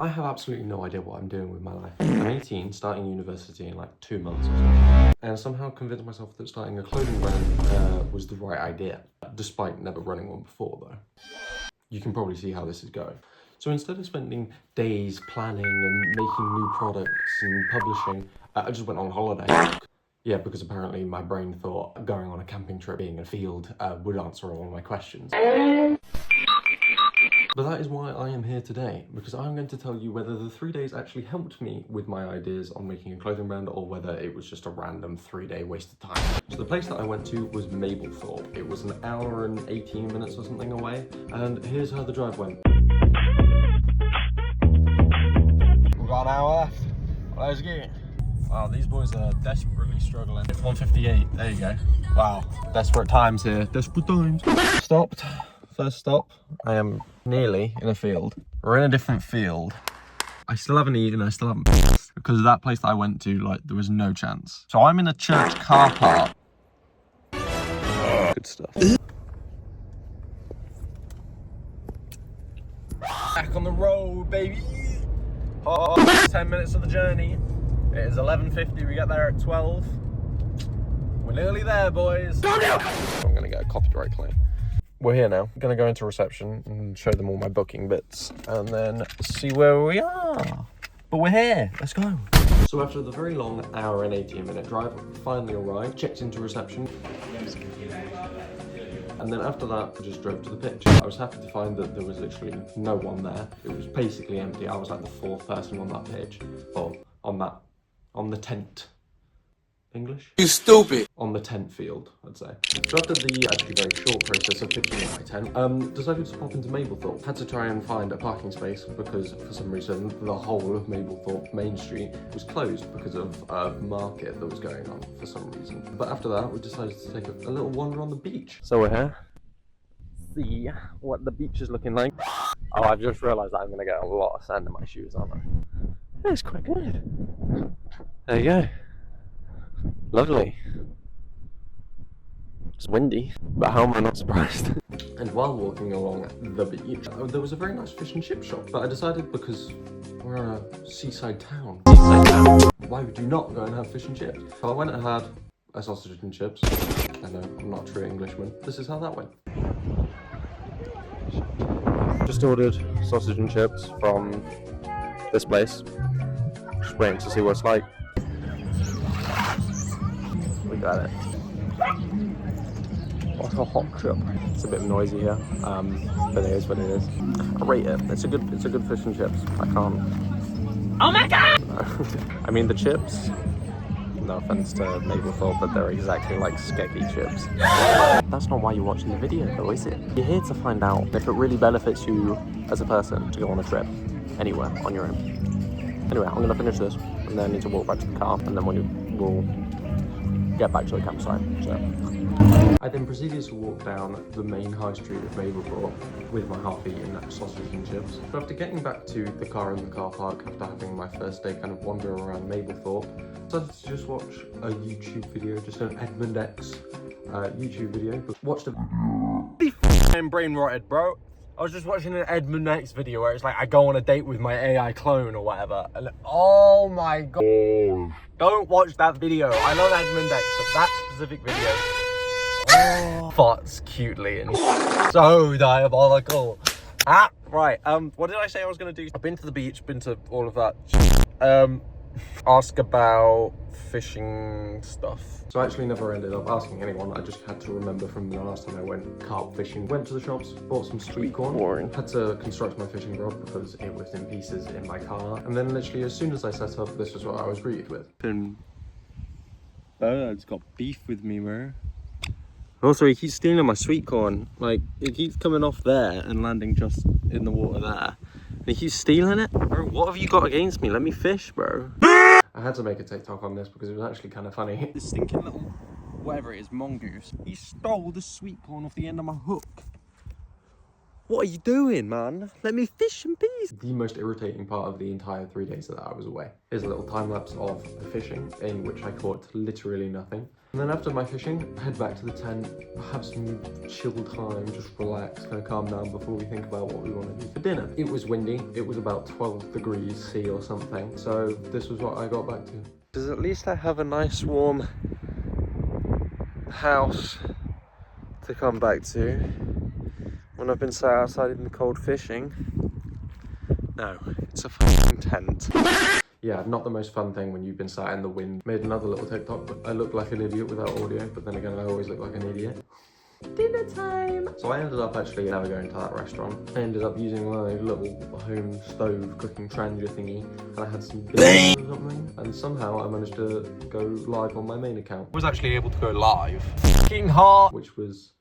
I have absolutely no idea what I'm doing with my life. I'm 18, starting university in like 2 months or something, and somehow convinced myself that starting a clothing brand was the right idea, despite never running one before though. You can probably see how this is going. So instead of spending days planning and making new products and publishing, I just went on holiday. Yeah, because apparently my brain thought going on a camping trip, being in a field, would answer all my questions. But that is why I am here today, because I'm going to tell you whether the 3 days actually helped me with my ideas on making a clothing brand, or whether it was just a random 3-day waste of time. So the place that I went to was Mablethorpe. It was an hour and 18 minutes or something away, and here's how the drive went. We've got an hour left. Let's get it. Wow, these boys are desperately struggling. 1:58, there you go. Wow, desperate times here, desperate times. Stopped. First stop, I am nearly in a field. We're in a different field. I still haven't eaten, I still haven't pissed, because that place that I went to, like, there was no chance. So I'm in a church car park. Good stuff. Back on the road, baby. 10 minutes of the journey. It is 11:50, we get there at 12. We're nearly there, boys. I'm gonna get a copyright claim. We're here now. I'm gonna go into reception and show them all my booking bits and then see where we are. But we're here, let's go. So after the very long hour and 18-minute drive, we finally arrived, checked into reception. And then after that, I just drove to the pitch. I was happy to find that there was literally no one there. It was basically empty. I was like the 4th person on that pitch, or on the tent. English? You stupid! On the tent field, I'd say. So after the actually very short process of picking up my tent, decided to pop into Mablethorpe. Had to try and find a parking space because for some reason the whole of Mablethorpe Main Street was closed because of a market that was going on for some reason. But after that, we decided to take a little wander on the beach. So we're here. See what the beach is looking like. Oh, I've just realised that I'm going to get a lot of sand in my shoes, aren't I? It's quite good. There you go. Lovely. It's windy, but how am I not surprised? And while walking along the beach, there was a very nice fish and chip shop. But I decided, because we're a seaside town, why would you not go and have fish and chips? So I went and had a sausage and chips. I know, I'm not a true Englishman. This is how that went. Just ordered sausage and chips from this place. Just waiting to see what it's like. We got it. What a hot chip. It's a bit noisy here, but it is what it is. I rate it. It's a good fish and chips. I can't. Oh my god! I mean the chips. No offense to Mablethorpe, but they're exactly like skeggy chips. That's not why you're watching the video, though, is it? You're here to find out if it really benefits you as a person to go on a trip anywhere on your own. Anyway, I'm gonna finish this, and then I need to walk back to the car, and then we'll get back to the campsite. So I then proceeded to walk down the main high street of Mablethorpe with my half-eaten sausage and chips. So after getting back to the car in the car park, after having my first day kind of wander around Mablethorpe, I decided to just watch a YouTube video, just an Edmund X YouTube video. Watched a I'm brain rotted, bro. I was just watching an Edmund X video where it's like I go on a date with my AI clone or whatever, and oh my god. Don't watch that video. I love Edmund X, but that specific video, farts cutely and so diabolical. Right, what did I say I was gonna do? I've been to the beach, been to all of that. Ask about fishing stuff. So I actually never ended up asking anyone. I just had to remember from the last time I went carp fishing. Went to the shops, bought some sweet corn. Had to construct my fishing rod because it was in pieces in my car. And then literally as soon as I set up, this was what I was greeted with. Bird's got beef with me, bro. Also, he keeps stealing my sweet corn. Like, it keeps coming off there and landing just in the water there. And he keeps stealing it. Bro, what have you got against me? Let me fish, bro. I had to make a TikTok on this because it was actually kind of funny. This stinking little, whatever it is, mongoose. He stole the sweet corn off the end of my hook. What are you doing, man? Let me fish in peace. The most irritating part of the entire 3 days that I was away. Here's a little time lapse of the fishing, in which I caught literally nothing. And then after my fishing, I head back to the tent, have some chill time, just relax, kind of calm down before we think about what we want to do for dinner. It was windy. It was about 12 degrees C or something. So this was what I got back to. Because at least I have a nice warm house to come back to when I've been sat outside in the cold fishing. No, it's a fucking tent. Yeah, not the most fun thing when you've been sat in the wind. Made another little TikTok, but I look like an idiot without audio, but then again, I always look like an idiot. Dinner time! So I ended up actually never going to that restaurant. I ended up using my little home stove cooking trangia thingy, and I had some beans or something, and somehow I managed to go live on my main account. I was actually able to go live. Fucking hard! Which was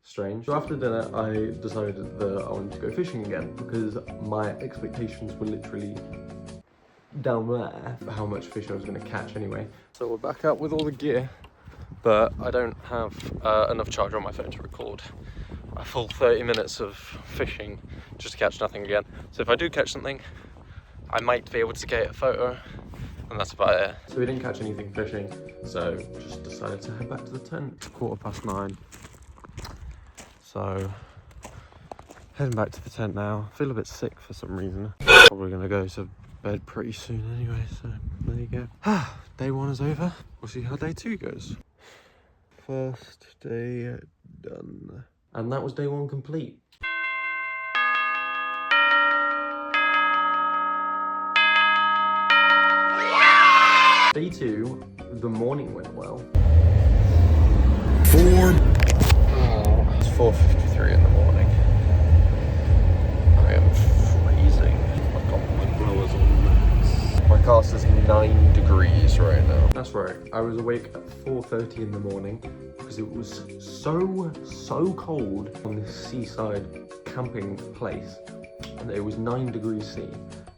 strange. So after dinner, I decided that I wanted to go fishing again, because my expectations were literally down there for how much fish I was going to catch anyway. So we're back up with all the gear, but I don't have enough charge on my phone to record a full 30 minutes of fishing just to catch nothing again. So if I do catch something, I might be able to get a photo, and that's about it. So we didn't catch anything fishing, so just decided to head back to the tent. It's 9:15. So heading back to the tent now. I feel a bit sick for some reason. Probably gonna go to bed pretty soon anyway, so there you go. Day 1 is over. We'll see how day 2 goes. First day done. And that was day 1 complete. Day 2, the morning went well. It's 4:53 in the morning. I am freezing. I've got my blowers on max. My cast is 9 degrees right now. That's right, I was awake at 4:30 in the morning because it was so cold on this seaside camping place, and it was 9 degrees C,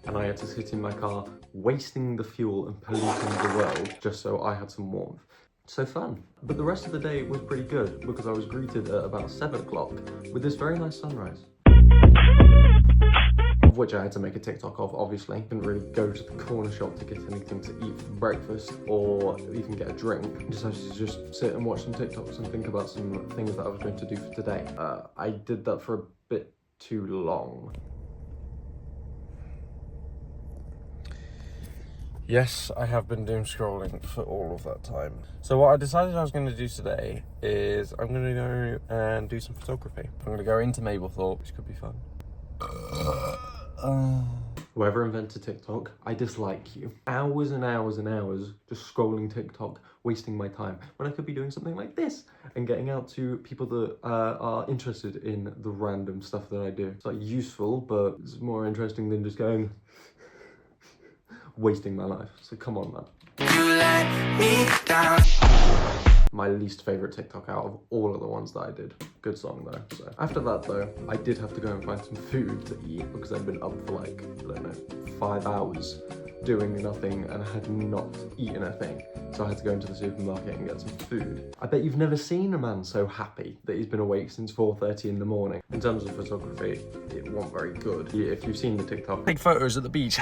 and I had to sit in my car wasting the fuel and polluting the world just so I had some warmth. So fun. But the rest of the day was pretty good because I was greeted at about 7 o'clock with this very nice sunrise, which I had to make a TikTok of, obviously. Couldn't really go to the corner shop to get anything to eat for breakfast or even get a drink. Decided to just sit and watch some TikToks and think about some things that I was going to do for today. I did that for a bit too long. Yes, I have been doom scrolling for all of that time. So what I decided I was going to do today is I'm going to go and do some photography. I'm going to go into Mablethorpe, which could be fun. Whoever invented TikTok, I dislike you. Hours and hours and hours just scrolling TikTok, wasting my time, when I could be doing something like this and getting out to people that are interested in the random stuff that I do. It's like useful, but it's more interesting than just going wasting my life. So come on, man. You let me down. My least favorite TikTok out of all of the ones that I did. Good song though. So after that though, I did have to go and find some food to eat because I'd been up for like, I don't know, 5 hours doing nothing and I had not eaten a thing. So I had to go into the supermarket and get some food. I bet you've never seen a man so happy that he's been awake since 4:30 in the morning. In terms of photography, it wasn't very good. If you've seen the TikTok, take photos at the beach.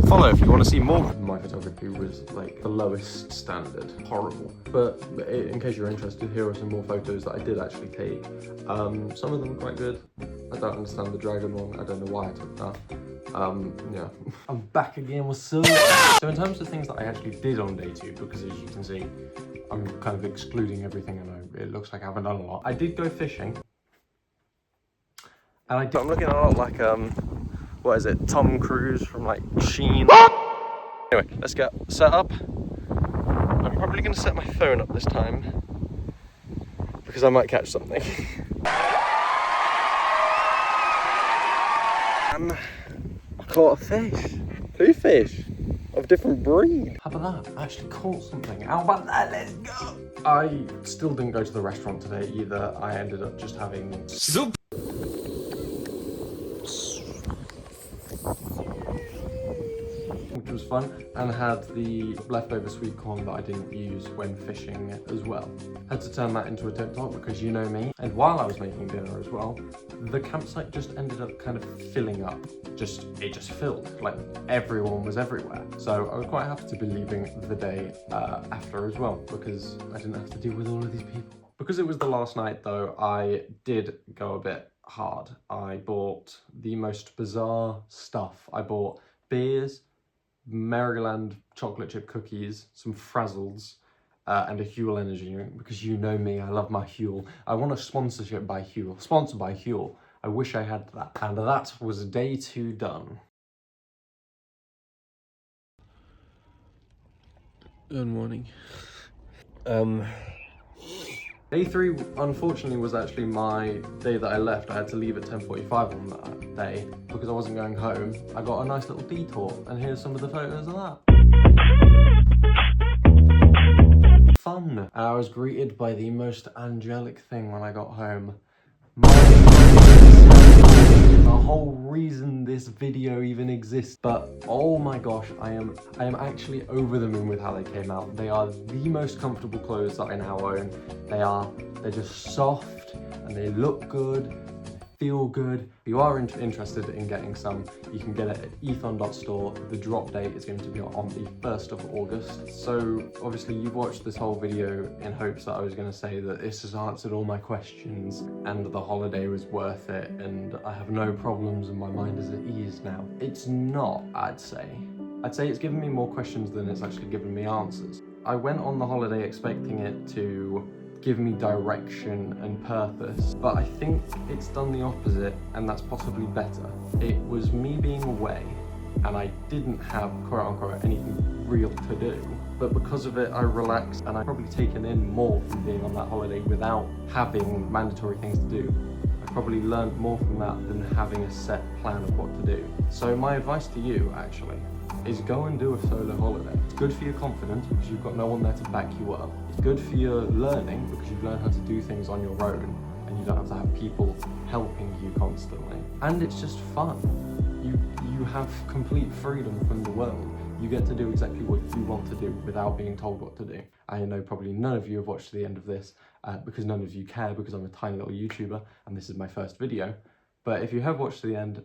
Follow if you want to see more. My photography was like the lowest standard, horrible. But in case you're interested, here are some more photos that I did actually take. Some of them are quite good. I don't understand the dragon one. I don't know why I took that. Yeah. I'm back again with So in terms of things that I actually did on day 2, because as you can see, I'm kind of excluding everything and it looks like I haven't done a lot. I did go fishing. And I'm looking a lot like, what is it, Tom Cruise from like Sheen. Anyway, let's get set up. I'm probably going to set my phone up this time because I might catch something. And I caught a fish. 2 fish of different breed. How about that? I actually caught something. How about that? Let's go. I still didn't go to the restaurant today either. I ended up just having soup. Which was fun, and had the leftover sweet corn that I didn't use when fishing as well. Had to turn that into a TikTok because you know me. And while I was making dinner as well, the campsite just ended up kind of filling up. It just filled, like everyone was everywhere. So I was quite happy to be leaving the day after as well, because I didn't have to deal with all of these people. Because it was the last night though, I did go a bit hard. I bought the most bizarre stuff. I bought beers, Maryland chocolate chip cookies, some Frazzles, and a Huel energy drink, because you know me, I love my Huel. I want a sponsorship by Huel, sponsored by Huel. I wish I had that. And that was day 2 done. Good morning. Day 3, unfortunately, was actually my day that I left. I had to leave at 10:45 on that day because I wasn't going home. I got a nice little detour, and here's some of the photos of that. Fun. And I was greeted by the most angelic thing when I got home. The whole reason this video even exists. But oh my gosh, I am actually over the moon with how they came out. They are the most comfortable clothes that I now own. They're just soft and they look good, feel good. If you are interested in getting some, you can get it at ethon.store. The drop date is going to be on the 1st of August. So obviously you've watched this whole video in hopes that I was going to say that this has answered all my questions and the holiday was worth it and I have no problems and my mind is at ease now. It's not, I'd say. I'd say it's given me more questions than it's actually given me answers. I went on the holiday expecting it to give me direction and purpose, but I think it's done the opposite, and that's possibly better. It was me being away and I didn't have quote unquote anything real to do, but because of it I relaxed and I've probably taken in more from being on that holiday without having mandatory things to do. I probably learned more from that than having a set plan of what to do. So my advice to you actually is go and do a solo holiday. It's good for your confidence because you've got no one there to back you up. It's good for your learning because you've learned how to do things on your own and you don't have to have people helping you constantly. And it's just fun. You have complete freedom from the world. You get to do exactly what you want to do without being told what to do. I know probably none of you have watched to the end of this because none of you care, because I'm a tiny little YouTuber and this is my first video. But if you have watched to the end,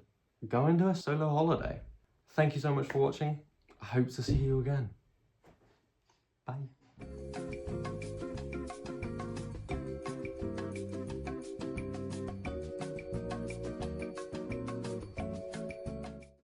go and do a solo holiday. Thank you so much for watching. I hope to see you again. Bye.